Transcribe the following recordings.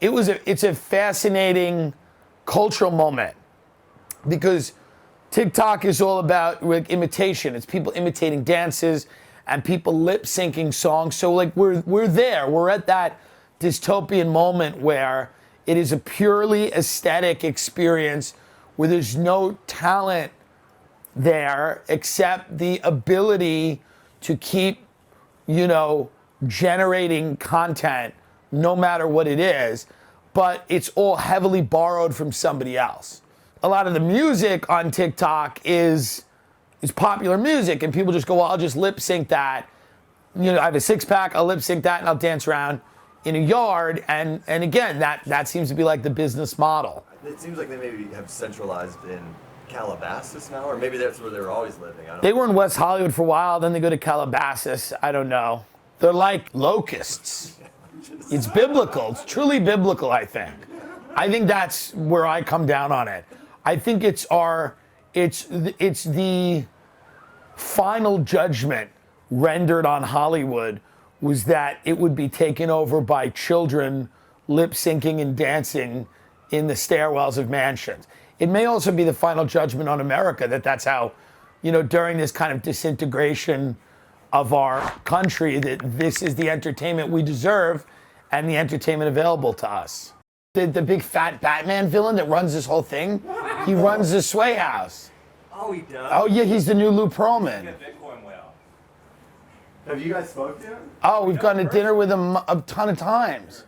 it's a fascinating cultural moment because TikTok is all about like imitation. It's people imitating dances and people lip syncing songs. So like we're there. We're at that dystopian moment where it is a purely aesthetic experience where there's no talent there except the ability to keep, generating content no matter what it is, but it's all heavily borrowed from somebody else. A lot of the music on TikTok is popular music, and people just go, well, I'll just lip sync that. I have a six-pack, I'll lip sync that, and I'll dance around in a yard, and again, that seems to be like the business model. It seems like they maybe have centralized in Calabasas now, or maybe that's where they were always living. They were in West Hollywood for a while, then they go to Calabasas. I don't know. They're like locusts. It's biblical. It's truly biblical, I think. I think that's where I come down on it. I think it's the final judgment rendered on Hollywood was that it would be taken over by children lip syncing and dancing in the stairwells of mansions. It may also be the final judgment on America that's how, during this kind of disintegration of our country, that this is the entertainment we deserve and the entertainment available to us. The big fat Batman villain that runs this whole thing, he runs the Sway House. Oh, he does? Oh, yeah, he's the new Lou Pearlman. Have you guys spoken to him? Oh, we've gone to dinner with him a ton of times.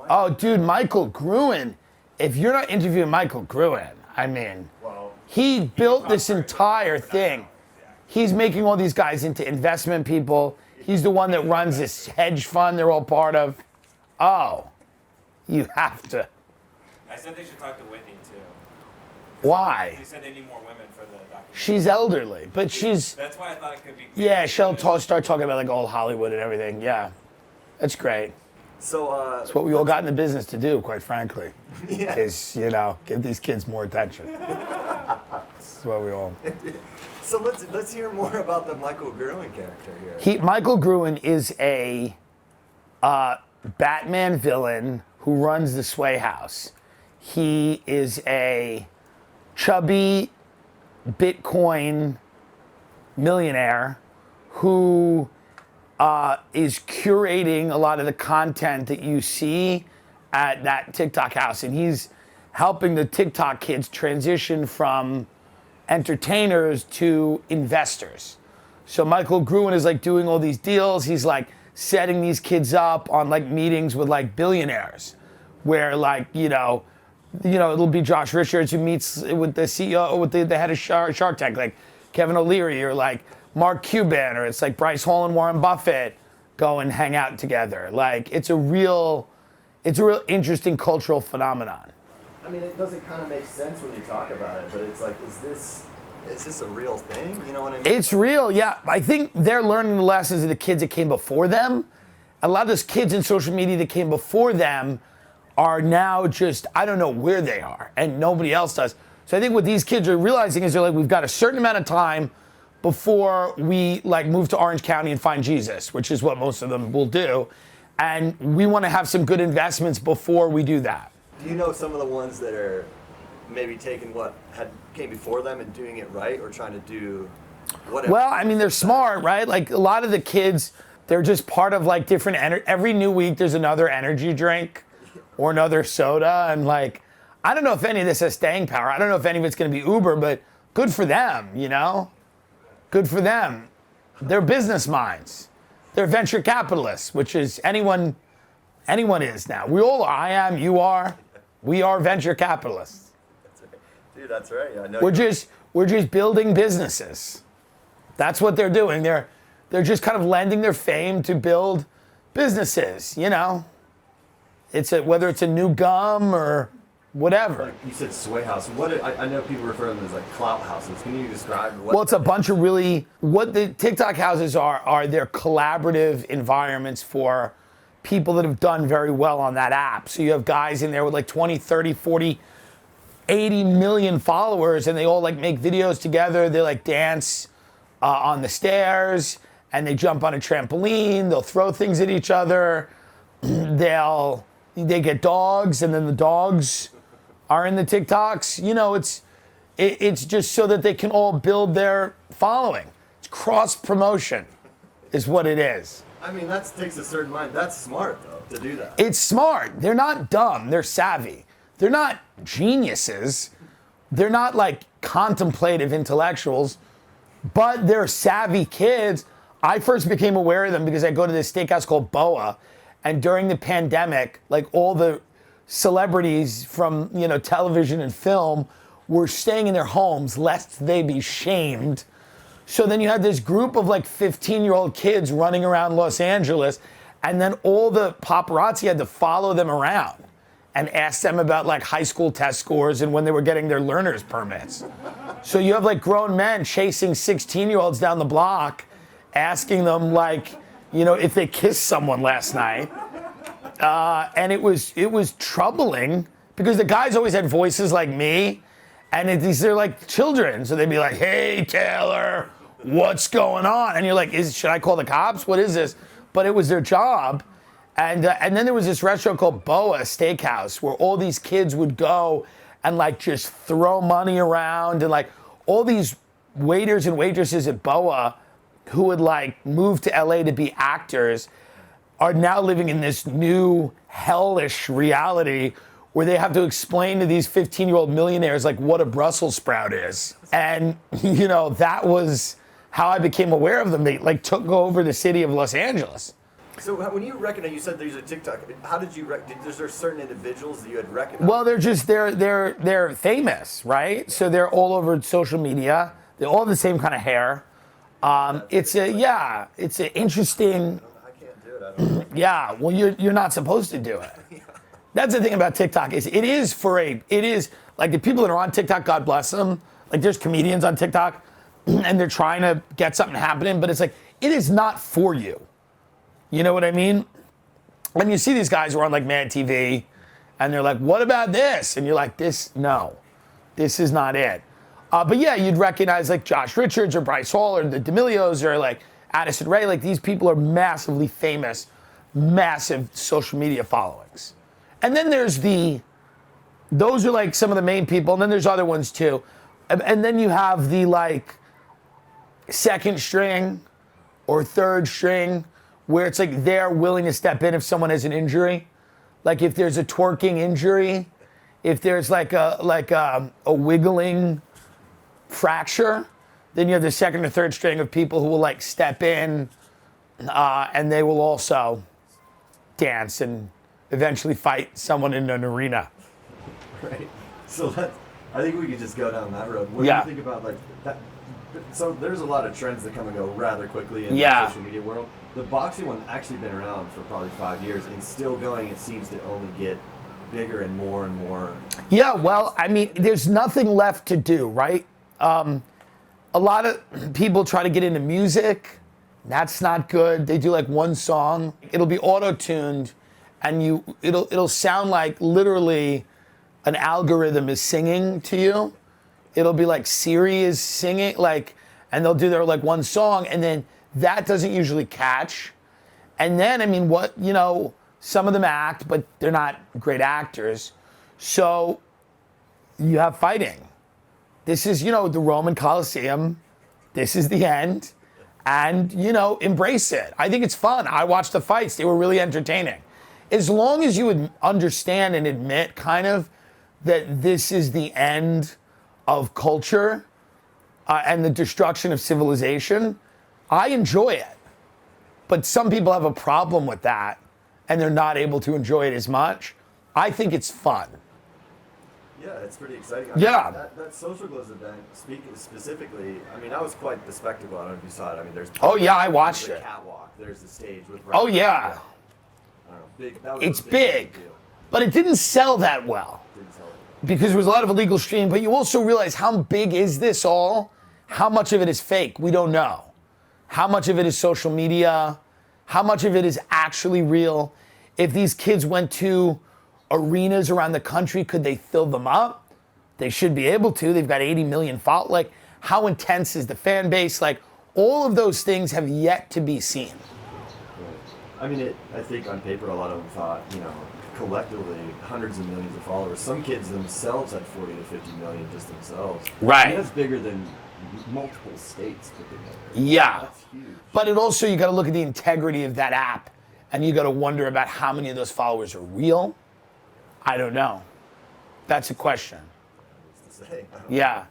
Oh, dude, Michael Gruen. If you're not interviewing Michael Gruen, I mean, he built this entire thing. He's making all these guys into investment people. He's the one that runs this hedge fund they're all part of. Oh, you have to. I said they should talk to Whitney, too. Why? They said they need more women for the documentary. She's elderly, but she's... That's why I thought it could be... Yeah, she'll start talking about like old Hollywood and everything. Yeah, that's great. So, It's what we all got in the business to do, quite frankly. Yeah. Is, give these kids more attention. That's what we all... So let's hear more about the Michael Gruen character here. Michael Gruen is a Batman villain who runs the Sway House. He is a chubby Bitcoin millionaire who is curating a lot of the content that you see at that TikTok house. And he's helping the TikTok kids transition from entertainers to investors. So Michael Gruen is like doing all these deals. He's like setting these kids up on like meetings with like billionaires where like, it'll be Josh Richards who meets with the CEO, with the head of Shark Tank, like Kevin O'Leary, or like Mark Cuban, or it's like Bryce Hall and Warren Buffett go and hang out together. Like it's a real interesting cultural phenomenon. I mean, it doesn't kind of make sense when you talk about it, but it's like, is this a real thing? You know what I mean? It's real, yeah. I think they're learning the lessons of the kids that came before them. A lot of those kids in social media that came before them are now just, I don't know where they are, and nobody else does. So I think what these kids are realizing is they're like, we've got a certain amount of time before we like move to Orange County and find Jesus, which is what most of them will do. And we want to have some good investments before we do that. Do you know some of the ones that are maybe taking what came before them and doing it right, or trying to do whatever? Well, I mean, they're smart, right? Like a lot of the kids, they're just part of like different every new week there's another energy drink or another soda, and like I don't know if any of this has staying power. I don't know if any of it's going to be Uber, but good for them, Good for them. They're business minds. They're venture capitalists, which is anyone is now. We all are. I am, you are. We are venture capitalists. That's right. Dude, that's right. I know We're just building businesses. That's what they're doing. They're just kind of lending their fame to build businesses, whether it's a new gum or whatever. Like you said, Sway House. I know people refer to them as like clout houses. Can you describe what? Well, it's a bunch of what the TikTok houses are they're collaborative environments for people that have done very well on that app. So you have guys in there with like 20, 30, 40, 80 million followers, and they all like make videos together. They like dance on the stairs, and they jump on a trampoline. They'll throw things at each other. They'll they get dogs, and then the dogs are in the TikToks. You know, it's just so that they can all build their following. It's cross promotion, is what it is. I mean, that takes a certain mind. That's smart, though, to do that. It's smart. They're not dumb. They're savvy. They're not geniuses. They're not like contemplative intellectuals, but they're savvy kids. I first became aware of them because I go to this steakhouse called Boa, and during the pandemic, like all the celebrities from, you know, television and film were staying in their homes lest they be shamed. So then you had this group of like 15-year-old kids running around Los Angeles, and then all the paparazzi had to follow them around and ask them about like high school test scores and when they were getting their learner's permits. So you have like grown men chasing 16-year-olds down the block, asking them like, you know, if they kissed someone last night. And it was troubling because the guys always had voices like me, and they're like children. So they'd be like, "Hey, Taylor, what's going on?" And you're like, should I call the cops? What is this? But it was their job. And then there was this restaurant called Boa Steakhouse where all these kids would go and like just throw money around, and like all these waiters and waitresses at Boa who would like move to LA to be actors are now living in this new hellish reality where they have to explain to these 15-year-old millionaires like what a Brussels sprout is. And, you know, that was how I became aware of them. They like took over the city of Los Angeles. So when you recognize, you said these are TikTok. How did you is there certain individuals that you had recognized? Well, they're famous, right? So they're all over social media. They all have the same kind of hair. It's an interesting. I can't do it. I don't know. Yeah, well, you're not supposed to do it. That's the thing about TikTok is it is like the people that are on TikTok, God bless them. Like there's comedians on TikTok, and they're trying to get something happening, but it's like it is not for you. You know what I mean? When you see these guys who are on like Mad TV, and they're like, "What about this?" And you're like, this is not it. But yeah, you'd recognize like Josh Richards or Bryce Hall or the D'Amelios or like Addison Rae. Like these people are massively famous, massive social media followings. And then those are like some of the main people, and then there's other ones too. And then you have the like second string or third string where it's like they're willing to step in if someone has an injury. Like if there's a twerking injury, if there's like a wiggling fracture, then you have the second or third string of people who will like step in, and they will also dance and eventually fight someone in an arena. Right. So I think we could just go down that road. What do you think about like that? So there's a lot of trends that come and go rather quickly in the social media world. The boxing one actually been around for probably 5 years and still going. It seems to only get bigger and more and more. Yeah, well, I mean, there's nothing left to do, right? A lot of people try to get into music. That's not good. They do like one song. It'll be auto-tuned, and it'll sound like literally an algorithm is singing to you. It'll be like Siri is singing, like, and they'll do their like one song, and then that doesn't usually catch. And then, I mean, some of them act, but they're not great actors. So you have fighting. This is, the Roman Colosseum. This is the end. And, embrace it. I think it's fun. I watched the fights. They were really entertaining. As long as you would understand and admit kind of that this is the end of culture and the destruction of civilization, I enjoy it. But some people have a problem with that, and they're not able to enjoy it as much. I think it's fun. Yeah, it's pretty exciting. That Social Glows event, speaking specifically, I mean, that was quite the spectacle. I don't know if you saw it. I mean, there's I watched it. The catwalk. There's the stage with. Oh yeah. I don't know, big. That was it's big, but it didn't sell that well. Because there was a lot of illegal streaming. But you also realize how big is this all? How much of it is fake? We don't know. How much of it is social media? How much of it is actually real? If these kids went to arenas around the country, could they fill them up? They should be able to. They've got 80 million followers. Like, how intense is the fan base? Like, all of those things have yet to be seen. I mean, I think on paper, a lot of them thought, collectively hundreds of millions of followers. Some kids themselves had 40 to 50 million just themselves. Right. I mean, that's bigger than multiple states put together. Yeah. That's huge. But it also, you got to look at the integrity of that app, and you got to wonder about how many of those followers are real. I don't know. That's a question. What's to say? Yeah.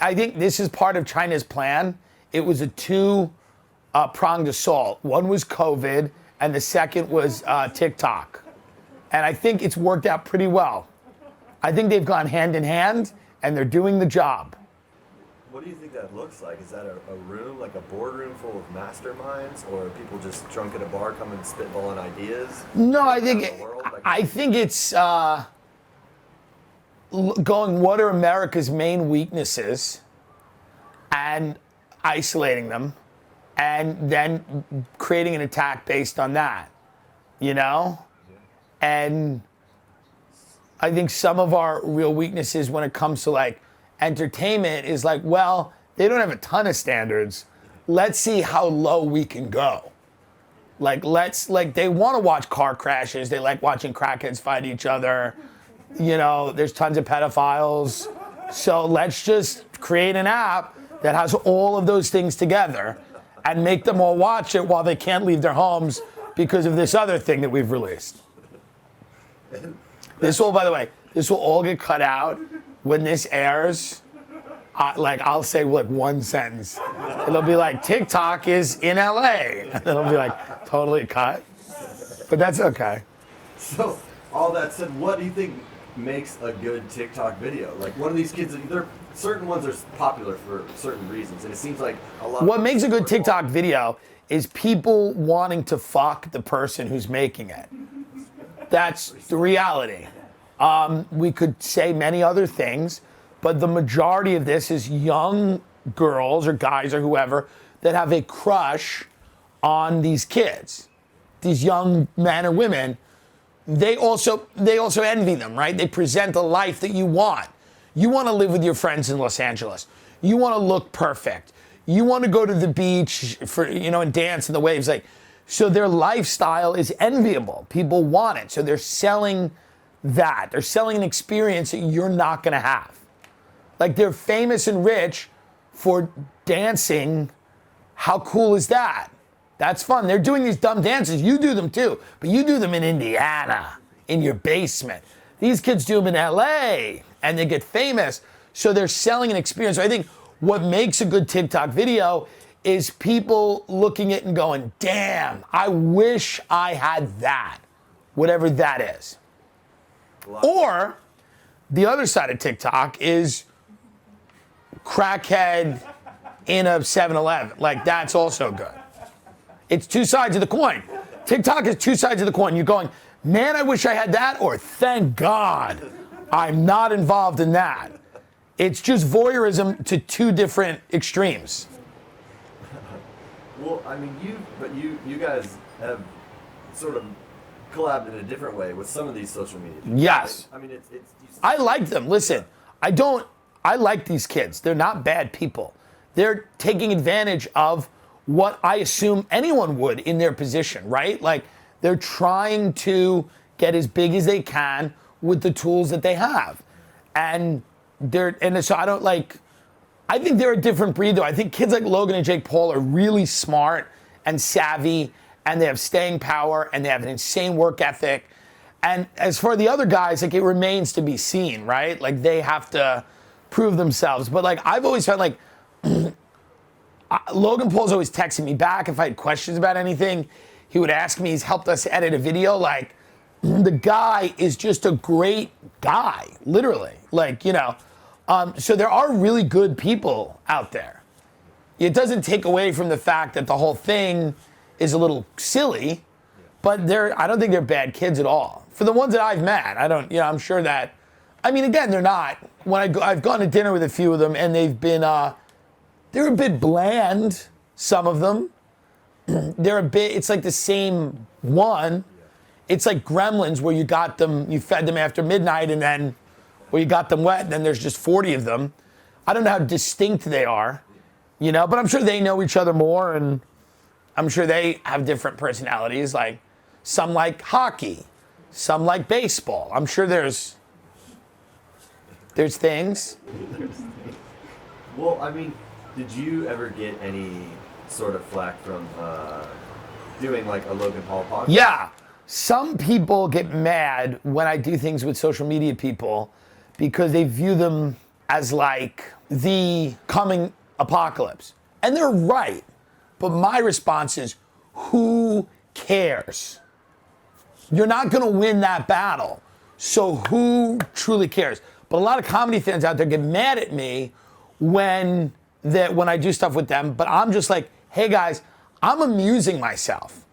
I think this is part of China's plan. It was a two-pronged assault. One was COVID, and the second was TikTok. And I think it's worked out pretty well. I think they've gone hand in hand, and they're doing the job. What do you think that looks like? Is that a room, like a boardroom full of masterminds, or people just drunk at a bar coming spitballing ideas? No, I think it's going, what are America's main weaknesses, and isolating them, and then creating an attack based on that, you know? And I think some of our real weaknesses when it comes to like entertainment is like, well, they don't have a ton of standards. Let's see how low we can go. Like, they want to watch car crashes. They like watching crackheads fight each other. You know, there's tons of pedophiles. So let's just create an app that has all of those things together and make them all watch it while they can't leave their homes because of this other thing that we've released. This will, by the way, this will all get cut out when this airs. I'll say like one sentence. It'll be like, TikTok is in LA. And it'll be like totally cut. But that's okay. So, all that said, what do you think makes a good TikTok video? Like, one of these kids, certain ones are popular for certain reasons, and it seems like a lot. What makes a good TikTok video is people wanting to fuck the person who's making it. That's the reality. We could say many other things, but the majority of this is young girls or guys or whoever that have a crush on these kids, these young men or women. They also envy them, right? They present a life that you want. You want to live with your friends in Los Angeles. You want to look perfect. You want to go to the beach and dance in the waves. So their lifestyle is enviable. People want it. So they're selling that. They're selling an experience that you're not going to have. Like, they're famous and rich for dancing. How cool is that? That's fun. They're doing these dumb dances. You do them too, but you do them in Indiana, in your basement. These kids do them in LA, and they get famous. So they're selling an experience. So I think what makes a good TikTok video is people looking at it and going, damn, I wish I had that, whatever that is. Or the other side of TikTok is crackhead in a 7-Eleven. Like, that's also good. It's two sides of the coin. TikTok is two sides of the coin. You're going, man, I wish I had that, or thank God I'm not involved in that. It's just voyeurism to two different extremes. Well, I mean, you guys have sort of collabed in a different way with some of these social media. Yes. I mean, I like them. Listen, I like these kids. They're not bad people. They're taking advantage of what I assume anyone would in their position, right? Like, they're trying to get as big as they can with the tools that they have. And so I think they're a different breed, though. I think kids like Logan and Jake Paul are really smart and savvy, and they have staying power, and they have an insane work ethic. And as for the other guys, like, it remains to be seen, right? Like, they have to prove themselves. But like, I've always felt like Logan Paul's always texting me back if I had questions about anything. He would ask me. He's helped us edit a video. Like, the guy is just a great guy, literally. Like, so there are really good people out there. It doesn't take away from the fact that the whole thing is a little silly, but I don't think they're bad kids at all. For the ones that I've met, I'm sure that, again, they're not. I've gone to dinner with a few of them, and they've been, they're a bit bland, some of them. It's like the same one. It's like Gremlins, where you fed them after midnight, and then, you got them wet, and then there's just 40 of them. I don't know how distinct they are, but I'm sure they know each other more, and I'm sure they have different personalities. Like, some like hockey, Some like baseball. I'm sure there's things. Well, I mean, did you ever get any sort of flack from doing like a Logan Paul podcast? Yeah. Some people get mad when I do things with social media people because they view them as like the coming apocalypse. And they're right. But my response is, who cares? You're not going to win that battle. So who truly cares? But a lot of comedy fans out there get mad at me when I do stuff with them. But I'm just like, hey guys, I'm amusing myself.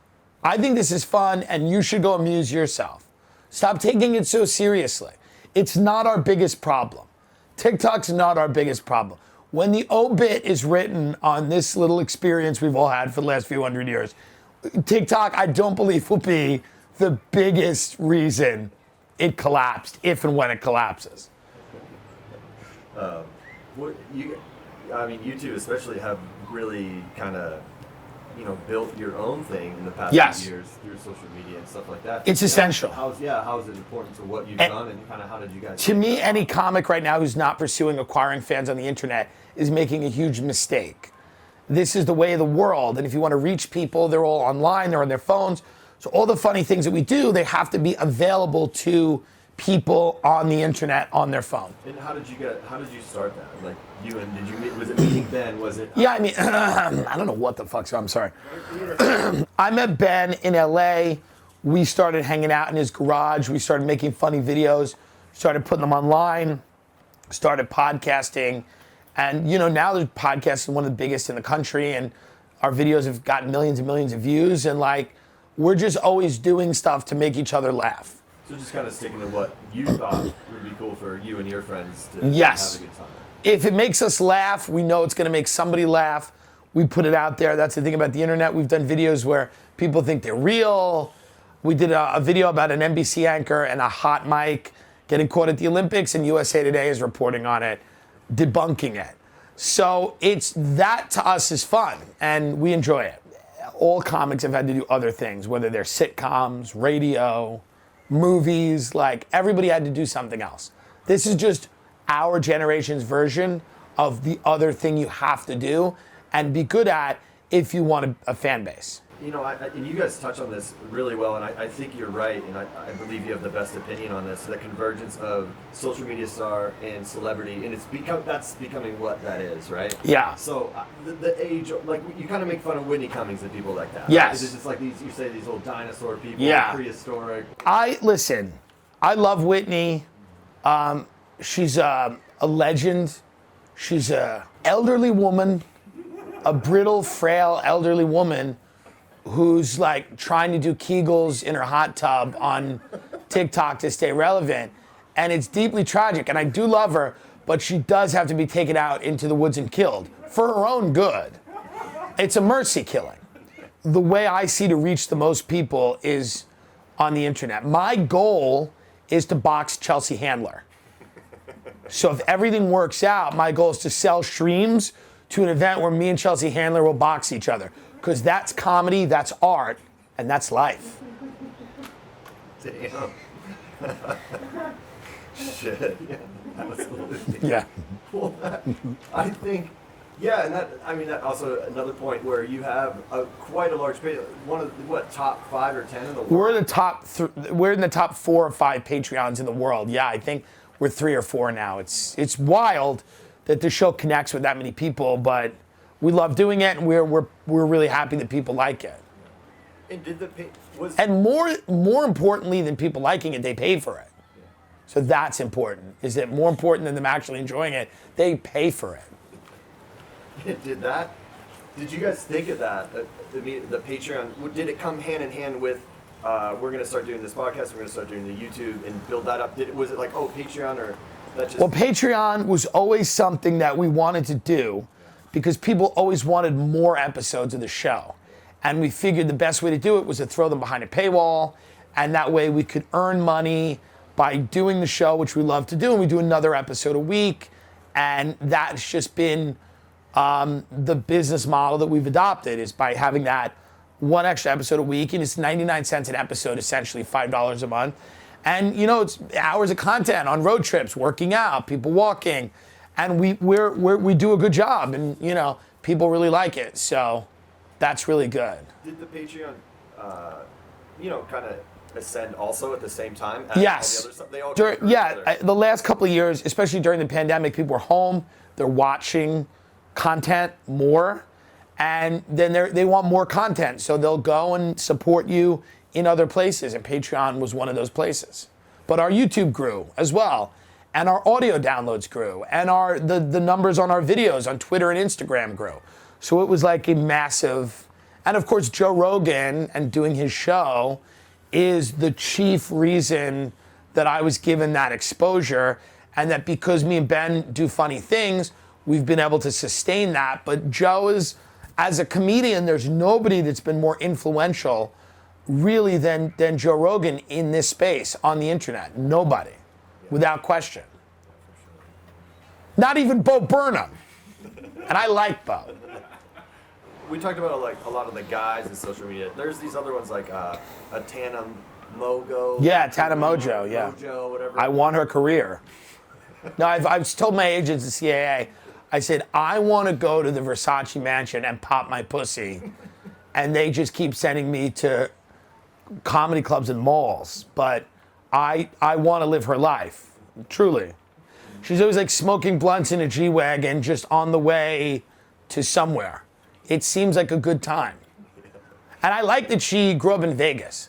I think this is fun and you should go amuse yourself. Stop taking it so seriously. It's not our biggest problem. TikTok's not our biggest problem. When the obit is written on this little experience we've all had for the last few hundred years, TikTok, I don't believe, will be the biggest reason it collapsed, if and when it collapses. You two especially have really kind of, built your own thing in the past few years through social media and stuff like that. It's essential. How is it important to what you've done, and kind of how did you guys? To me, any comic right now who's not pursuing acquiring fans on the internet is making a huge mistake. This is the way of the world, and if you want to reach people, they're all online, they're on their phones. So all the funny things that we do, they have to be available to people on the internet on their phone. And how did you start that? Like was it meeting Ben? Was it? Yeah, I mean, I don't know what the fuck, so I'm sorry. I met Ben in LA. We started hanging out in his garage. We started making funny videos, started putting them online, started podcasting. And, now the podcast is one of the biggest in the country, and our videos have gotten millions and millions of views. And, we're just always doing stuff to make each other laugh. So just kind of sticking to what you thought would be cool for you and your friends to Yes. have a good time. If it makes us laugh, we know it's going to make somebody laugh. We put it out there. That's the thing about the internet. We've done videos where people think they're real. We did a video about an NBC anchor and a hot mic getting caught at the Olympics, and USA Today is reporting on it, debunking it. So that to us is fun, and we enjoy it. All comics have had to do other things, whether they're sitcoms, radio, movies, everybody had to do something else. This is just our generation's version of the other thing you have to do and be good at if you want a fan base. And you guys touch on this really well, and I think you're right, and I believe you have the best opinion on this, the convergence of social media star and celebrity, and that's becoming what that is, right? Yeah. So the age, you kind of make fun of Whitney Cummings and people like that. Yes. Right? It's just like you say these old dinosaur people, prehistoric. Listen, I love Whitney. She's a legend. She's a elderly woman, a brittle, frail, elderly woman who's trying to do Kegels in her hot tub on TikTok to stay relevant. And it's deeply tragic. And I do love her, but she does have to be taken out into the woods and killed for her own good. It's a mercy killing. The way I see to reach the most people is on the internet. My goal is to box Chelsea Handler. So if everything works out, my goal is to sell streams to an event where me and Chelsea Handler will box each other. Because that's comedy, that's art, and that's life. Damn. Shit. Yeah, absolutely. Yeah. Well, I think, and that also another point where you have quite a large page. One of top 5 or 10 in the world. We're in the top 4 or 5 Patreons in the world. Yeah, I think we're 3 or 4 now. It's wild that the show connects with that many people, but we love doing it, and we're really happy that people like it. And more importantly than people liking it, they pay for it. Yeah. So that's important. Is it more important than them actually enjoying it? They pay for it. Did you guys think of that? The Patreon, did it come hand in hand with we're going to start doing this podcast, we're going to start doing the YouTube and build that up? Was it Patreon or that just? Well, Patreon was always something that we wanted to do because people always wanted more episodes of the show. And we figured the best way to do it was to throw them behind a paywall, and that way we could earn money by doing the show, which we love to do, and we do another episode a week. And that's just been the business model that we've adopted, is by having that one extra episode a week, and it's 99 cents an episode, essentially $5 a month. And you know, it's hours of content on road trips, working out, people walking, and we do a good job, and you know, people really like it. So that's really good. Did the Patreon, you know, kind of ascend also at the same time? Yes. All the other stuff? They all the last couple of years, especially during the pandemic, people were home, they're watching content more, and then they want more content, so they'll go and support you in other places, and Patreon was one of those places. But our YouTube grew as well, and our audio downloads grew, and the numbers on our videos on Twitter and Instagram grew. So it was like a massive, and of course Joe Rogan and doing his show is the chief reason that I was given that exposure, and that because me and Ben do funny things, we've been able to sustain that. But Joe is, as a comedian, there's nobody that's been more influential really than Joe Rogan in this space on the internet. Nobody, without question. Not even Bo Burnham. And I like Bo. We talked about like a lot of the guys in social media. There's these other ones like a Tana Mogo. Yeah, Tana Mojo, yeah. Mojo, whatever. I want her career. No, I've told my agents at CAA, I said, I want to go to the Versace mansion and pop my pussy. And they just keep sending me to comedy clubs and malls. But I want to live her life, truly. She's always like smoking blunts in a G-Wagon just on the way to somewhere. It seems like a good time. And I like that she grew up in Vegas.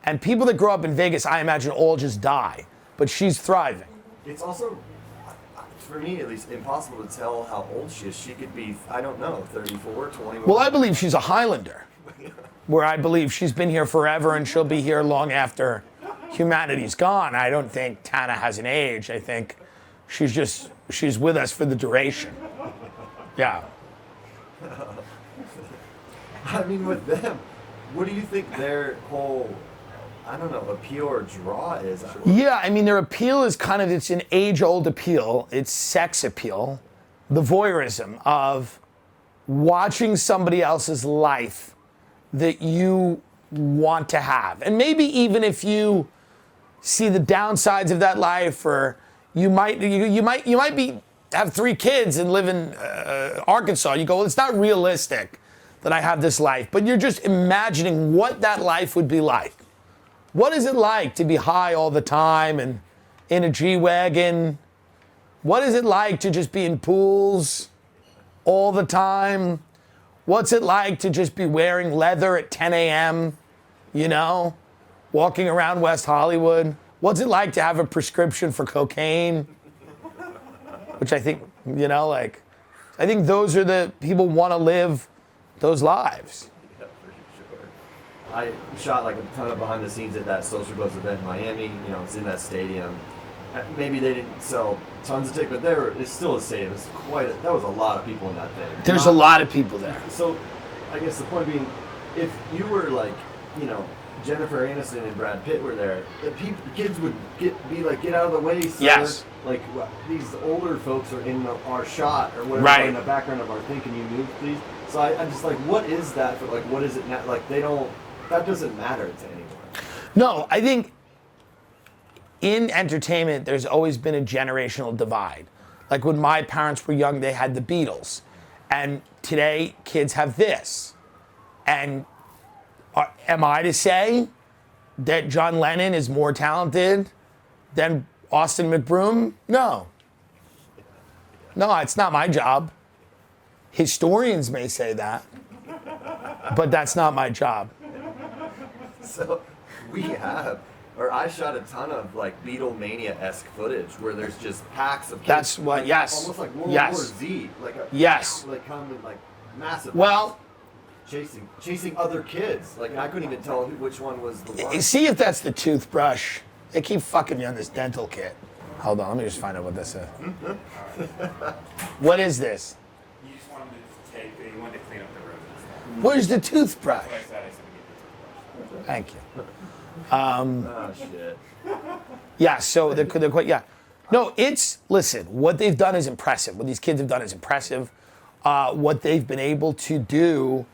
And people that grow up in Vegas, I imagine, all just die. But she's thriving. It's also, for me at least, impossible to tell how old she is. She could be, I don't know, 34, 21. Well, I believe she's a Highlander. Where I believe she's been here forever and she'll be here long after humanity's gone. I don't think Tana has an age. I think she's with us for the duration. Yeah. I mean, with them, what do you think their whole, I don't know, appeal or draw is? Yeah, I mean, their appeal is kind of, it's an age-old appeal. It's sex appeal. The voyeurism of watching somebody else's life that you want to have. And maybe even if you see the downsides of that life, or you might have 3 kids and live in Arkansas. You go, well, it's not realistic that I have this life, but you're just imagining what that life would be like. What is it like to be high all the time and in a G-Wagon? What is it like to just be in pools all the time? What's it like to just be wearing leather at 10 a.m., you know, walking around West Hollywood? What's it like to have a prescription for cocaine? Which I think, you know, like, I think those are the people want to live those lives. Yeah, for sure. I shot like a ton of behind the scenes at that Social Buzz event in Miami. You know, it's in that stadium. Maybe they didn't sell tons of tickets, but it's still a stadium. It's that was a lot of people in that thing. There's a lot of people there. So, I guess the point being, if you were like, you know, Jennifer Aniston and Brad Pitt were there, the kids would be like, get out of the way, sir. Yes. Like, these older folks are in our shot or whatever, right, in the background of our thing. Can you move, please? So I'm just like, what is that for? Like, what is it now? Like, that doesn't matter to anyone. No, I think in entertainment, there's always been a generational divide. Like when my parents were young, they had the Beatles. And today, kids have this. And am I to say that John Lennon is more talented than Austin McBroom? No. No, it's not my job. Historians may say that, but that's not my job. So I shot a ton of like Beatlemania-esque footage where there's just packs of kids. That's what, yes. Almost like World Yes. War Z. Like Yes. Like come in like massive. Well, chasing other kids. Like I couldn't even tell which one was the one. see if that's the toothbrush. They keep fucking me on this dental kit. Hold on, let me just find out what this is. What is this? You just want them to you want to clean up the room and stuff. Where's the toothbrush? That's why I said I said to get the toothbrush. Thank you. Oh shit. Yeah, so they're quite, yeah. No, listen, what they've done is impressive. What these kids have done is impressive. What they've been able to do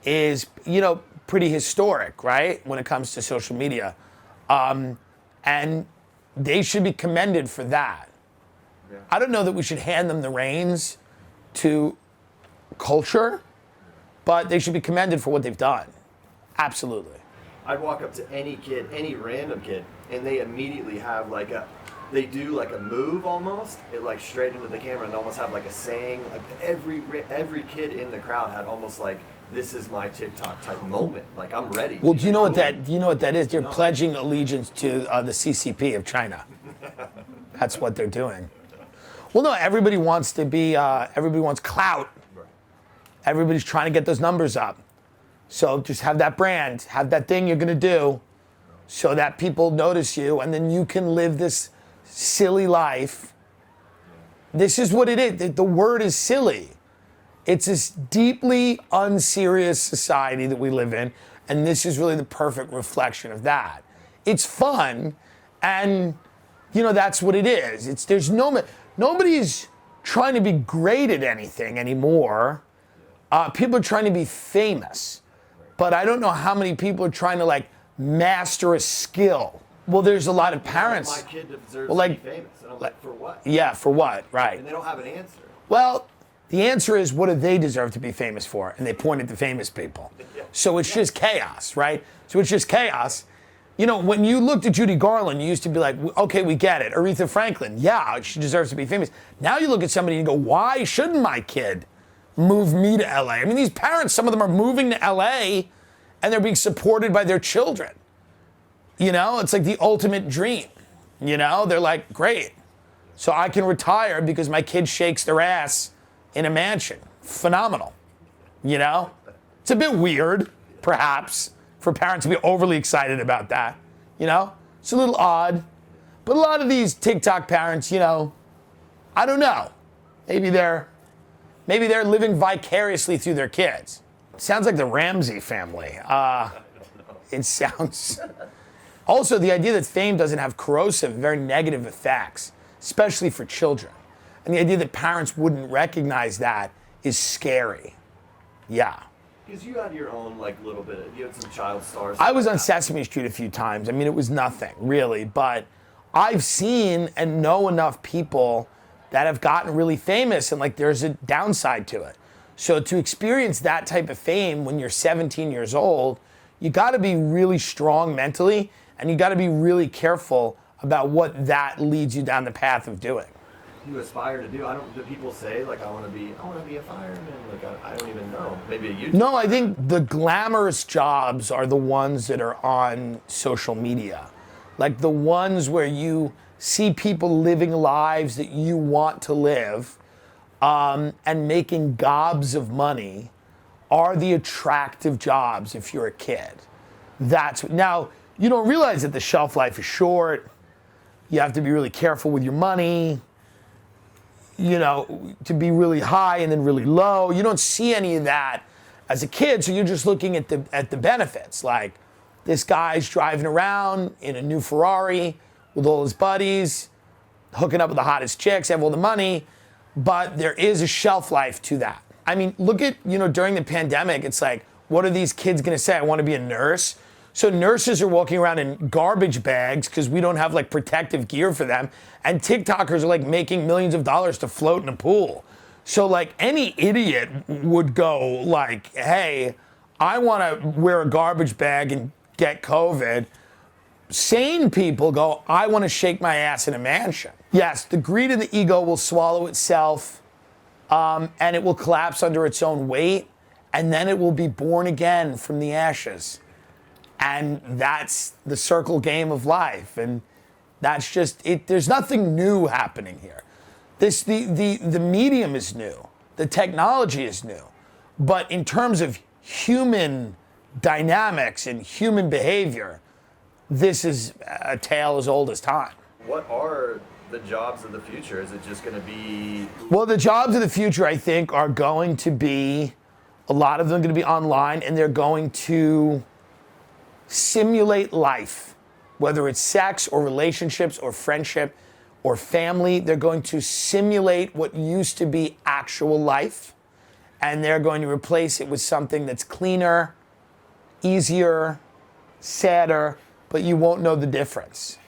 is, you know, pretty historic, right, when it comes to social media. And they should be commended for that. Yeah. I don't know that we should hand them the reins to culture, but they should be commended for what they've done. Absolutely. I'd walk up to any kid, any random kid, and they immediately have like they do like a move almost, it like straight into the camera and almost have like a saying. Like every kid in the crowd had almost like, this is my TikTok type moment. Like, I'm ready. Well, do you know what that is? They're pledging allegiance to the CCP of China. That's what they're doing. Well, no, everybody wants to be, everybody wants clout. Right. Everybody's trying to get those numbers up. So just have that brand, have that thing you're gonna do so that people notice you, and then you can live this silly life. This is what it is. The word is silly. It's this deeply unserious society that we live in, and this is really the perfect reflection of that. It's fun, and you know that's what it is. Nobody's trying to be great at anything anymore. People are trying to be famous, but I don't know how many people are trying to like master a skill. Well, there's a lot of parents. My kid deserves to be famous, and I'm like, for what? Yeah, for what? Right. And they don't have an answer. Well, the answer is, what do they deserve to be famous for? And they point at the famous people. So it's just chaos, right? So it's just chaos. You know, when you looked at Judy Garland, you used to be like, okay, we get it. Aretha Franklin, yeah, she deserves to be famous. Now you look at somebody and go, why shouldn't my kid move me to LA? I mean, these parents, some of them are moving to LA and they're being supported by their children. You know, it's like the ultimate dream. You know, they're like, great. So I can retire because my kid shakes their ass in a mansion. Phenomenal. You know? It's a bit weird, perhaps, for parents to be overly excited about that. You know? It's a little odd. But a lot of these TikTok parents, you know, I don't know. Maybe they're living vicariously through their kids. It sounds like the Ramsey family. It sounds... Also, the idea that fame doesn't have corrosive, very negative effects, especially for children. And the idea that parents wouldn't recognize that is scary. Yeah. Because you had your own, like, little bit of, you had some child stars. I was on Sesame Street a few times. I mean, it was nothing, really. But I've seen and know enough people that have gotten really famous, and, like, there's a downside to it. So to experience that type of fame when you're 17 years old, you got to be really strong mentally, and you got to be really careful about what that leads you down the path of doing. You aspire to do? Do people say, like, I want to be a fireman? Like, I don't even know. Maybe a YouTuber. No, I think the glamorous jobs are the ones that are on social media. Like the ones where you see people living lives that you want to live, and making gobs of money are the attractive jobs if you're a kid. Now, you don't realize that the shelf life is short. You have to be really careful with your money, you know, to be really high and then really low. You don't see any of that as a kid, so you're just looking at the benefits. Like, this guy's driving around in a new Ferrari with all his buddies, hooking up with the hottest chicks, have all the money, but there is a shelf life to that. I mean, look at, you know, during the pandemic, it's like, what are these kids gonna say? I wanna be a nurse. So nurses are walking around in garbage bags because we don't have like protective gear for them. And TikTokers are like making millions of dollars to float in a pool. So like any idiot would go like, hey, I want to wear a garbage bag and get COVID. Sane people go, I want to shake my ass in a mansion. Yes, the greed and the ego will swallow itself, and it will collapse under its own weight, and then it will be born again from the ashes. And that's the circle game of life. And that's just it. There's nothing new happening here. The medium is new. The technology is new. But in terms of human dynamics and human behavior, this is a tale as old as time. What are the jobs of the future? Is it just going to be... Well, the jobs of the future, I think, are going to be, a lot of them are going to be online, and they're going to simulate life, whether it's sex or relationships or friendship or family. They're going to simulate what used to be actual life, and they're going to replace it with something that's cleaner, easier, sadder, but you won't know the difference.